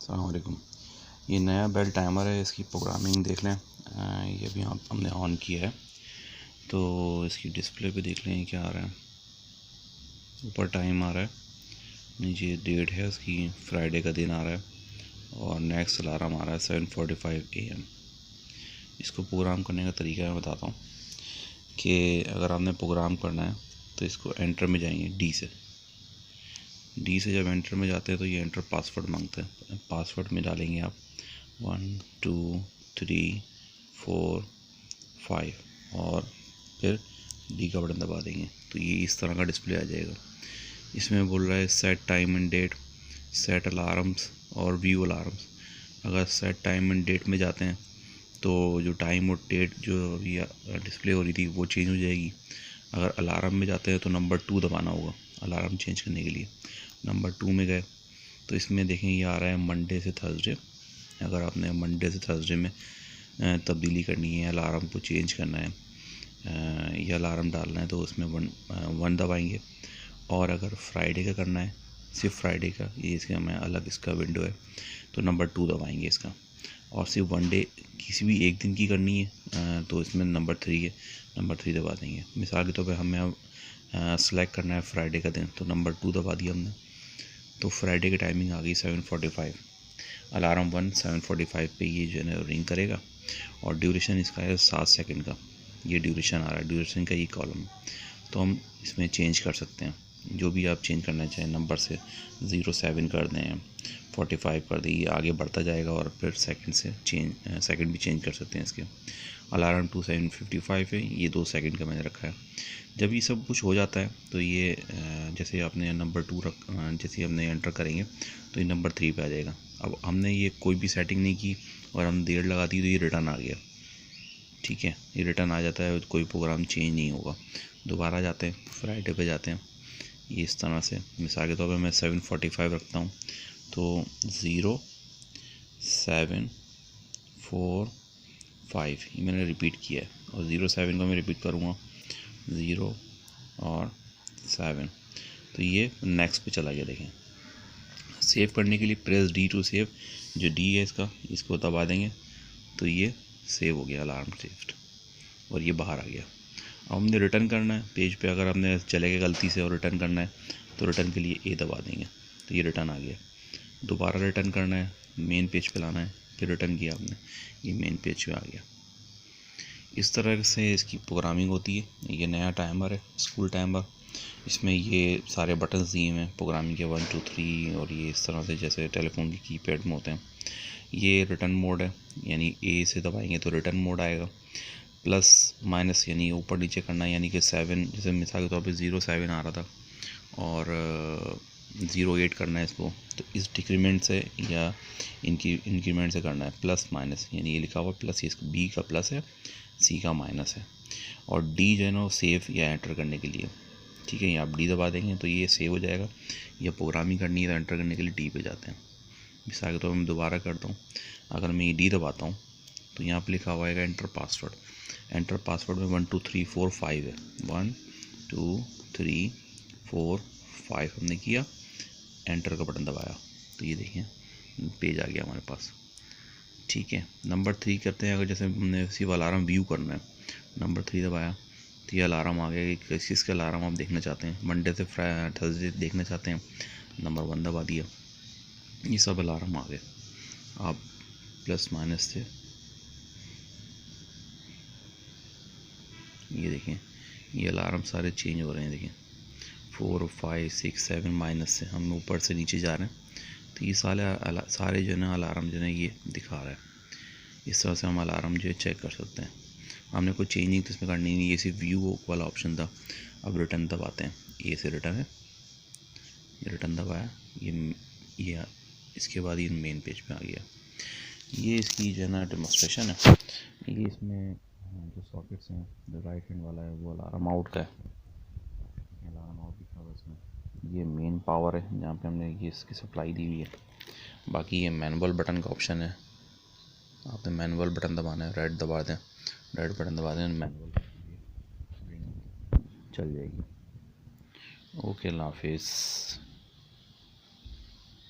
अस्सलाम वालेकुम। ये नया बेल टाइमर है, इसकी प्रोग्रामिंग देख लें। ये अभी हमने ऑन किया है तो इसकी डिस्प्ले पे देख लें क्या आ रहा है। ऊपर टाइम आ रहा है, नीचे डेट है उसकी, फ्राइडे का दिन आ रहा है और नेक्स्ट अलार्म आ रहा है 7:45 AM। इसको प्रोग्राम करने का तरीका मैं बताता हूँ कि अगर आपने प्रोग्राम करना है तो इसको एंटर में जाएंगे। डी से जब एंटर में जाते हैं तो ये एंटर पासवर्ड मांगते हैं। पासवर्ड में डालेंगे आप 1 2 3 4 5 और फिर डी का बटन दबा देंगे तो ये इस तरह का डिस्प्ले आ जाएगा। इसमें बोल रहा है set time and date, set alarms और व्यू अलार्म्स। अगर सेट टाइम एंड डेट में जाते हैं तो जो टाइम और डेट जो अभी डिस्प्ले हो रही थी वो चेंज हो जाएगी। अगर अलार्म में जाते हैं तो नंबर 2 दबाना होगा अलार्म चेंज करने के लिए। नंबर 2 में गए तो इसमें देखें ये आ रहा है मंडे से थर्सडे। अगर आपने मंडे से थर्सडे में तब्दीली करनी है, अलार्म को चेंज करना है या अलार्म डालना है तो उसमें वन दबाएंगे। और अगर फ्राइडे का करना है, सिर्फ फ्राइडे का, ये इसका मैं अलग इसका विंडो है, तो नंबर 2 दबाएंगे इसका। और सिर्फ वन डे किसी भी एक दिन की करनी है तो इसमें नंबर 3 है, नंबर 3 दबा देंगे। मिसाल के तौर पे हमें अब सेलेक्ट करना है फ्राइडे का दिन तो नंबर 2 दबा दिया हमने, तो फ्राइडे की टाइमिंग आ गई 7:45। अलार्म 7:45 पे ये जो है रिंग करेगा और ड्यूरेशन इसका है 7 सेकंड का। ये ड्यूरेशन आ रहा है, ड्यूरेशन का ये कॉलम। तो हम इसमें चेंज कर सकते हैं जो भी आप चेंज करना चाहें। नंबर से 07 कर दें, 45 कर दें, ये आगे बढ़ता जाएगा। और फिर सेकंड से सेकंड भी चेंज कर सकते हैं इसके। अलार्म 7:55 है, ये 2 सेकंड का मैंने रखा है। जब ये सब कुछ हो जाता है तो ये जैसे आपने नंबर 2 जैसे हमने एंटर करेंगे तो ये नंबर 3 पे आ जाएगा। अब हमने ये कोई भी सेटिंग नहीं की और हम देर लगा दी तो ये रिटर्न आ गया। ठीक है, ये रिटर्न आ जाता है, कोई प्रोग्राम चेंज नहीं होगा। दोबारा जाते हैं, फ्राइडे पे जाते हैं, ये इस तरह से मिसाल के तौर पे मैं 7:45 रखता हूँ तो 0 7 4 5 ये मैंने रिपीट किया है। और 07 को मैं रिपीट करूँगा 0 और 7, तो ये नेक्स्ट पे चला गया। देखें, सेव करने के लिए प्रेस D टू सेव, जो D है इसको दबा देंगे तो ये सेव हो गया अलार्म सेव्ड और ये बाहर आ गया। अब हमने रिटर्न करना है पेज पे, अगर हमने चले गए गलती से और रिटर्न करना है तो रिटर्न के लिए A दबा देंगे तो ये रिटर्न आ गया। दोबारा रिटर्न करना है, मेन पेज पे लाना है, फिर रिटर्न किया आपने, ये मेन पेज पे आ गया। इस तरह से इसकी प्रोग्रामिंग होती है। ये नया टाइमर है, स्कूल टाइमर। इसमें ये सारे बटन्स दिए हुए हैं प्रोग्रामिंग के 1 2 3 और ये इस तरह से जैसे टेलीफोन की कीपैड में होते हैं। ये रिटर्न मोड है, यानी A से दबाएंगे तो रिटर्न मोड आएगा। प्लस माइनस यानी ऊपर नीचे करना, यानी कि 7, जैसे मिसाल के तौर पे 07 आ रहा था और 08 करना है इसको, तो इस डिक्रीमेंट से या इनकी इंक्रीमेंट से करना है। प्लस माइनस यानी ये लिखा हुआ प्लस, ये B का प्लस है, C का माइनस है। और D जो है ना सेव या एंटर करने के लिए। ठीक है, ये आप D दबा देंगे तो ये सेव हो जाएगा। या प्रोग्रामिंग करनी है तो एंटर करने के लिए D पे जाते हैं। मिसाल के तौर पर मैं दोबारा करता हूँ, अगर मैं ये D दबाता हूँ तो यहाँ पर लिखा हुआ है एंटर पासवर्ड। एंटर पासवर्ड में 1 2 3 4 5 है, 1 2 3 4 5 हमने किया, एंटर का बटन दबाया तो ये देखिए पेज आ गया हमारे पास। ठीक है, नंबर 3 करते हैं। अगर जैसे हमने सिर्फ अलार्म व्यू करना है, नंबर 3 दबाया तो ये अलार्म आ गया कि किस चीज़ का अलार्म आप देखना चाहते हैं। मंडे से थर्सडे देखना चाहते हैं, नंबर 1 दबा दिया, ये सब अलार्म आ गए। आप प्लस माइनस से ये देखें, ये अलार्म सारे चेंज हो रहे हैं। देखें 4 5 6 7 माइनस से हम ऊपर से नीचे जा रहे हैं तो ये सारे जो है ना अलार्म जो है ये दिखा रहा है। इस तरह से हम अलार्म जो है चेक कर सकते हैं। हमने कोई चेंजिंग तो इसमें करनी नहीं, ये सिर्फ व्यू वाला ऑप्शन था। अब रिटर्न दबाते हैं, ए से रिटर्न है, ये रिटर्न दबाया, ये इसके बाद ये मेन पेज पे आ गया। ये इसकी जो है ना डेमोस्ट्रेशन है। ये इसमें जो सॉकेट्स हैं, जो राइट हैंड वाला है वो अलार्म आउट का है, अलार्म आउट लिखा हुआ इसमें। ये मेन पावर है जहाँ पे हमने ये इसकी सप्लाई दी हुई है। बाकी ये मैनुअल बटन का ऑप्शन है, आपने मैनुअल बटन दबाना है, रेड दबा दें, रेड बटन दबा दें, मैनुअल चल जाएगी। ओके, अल्लाह हाफिज़।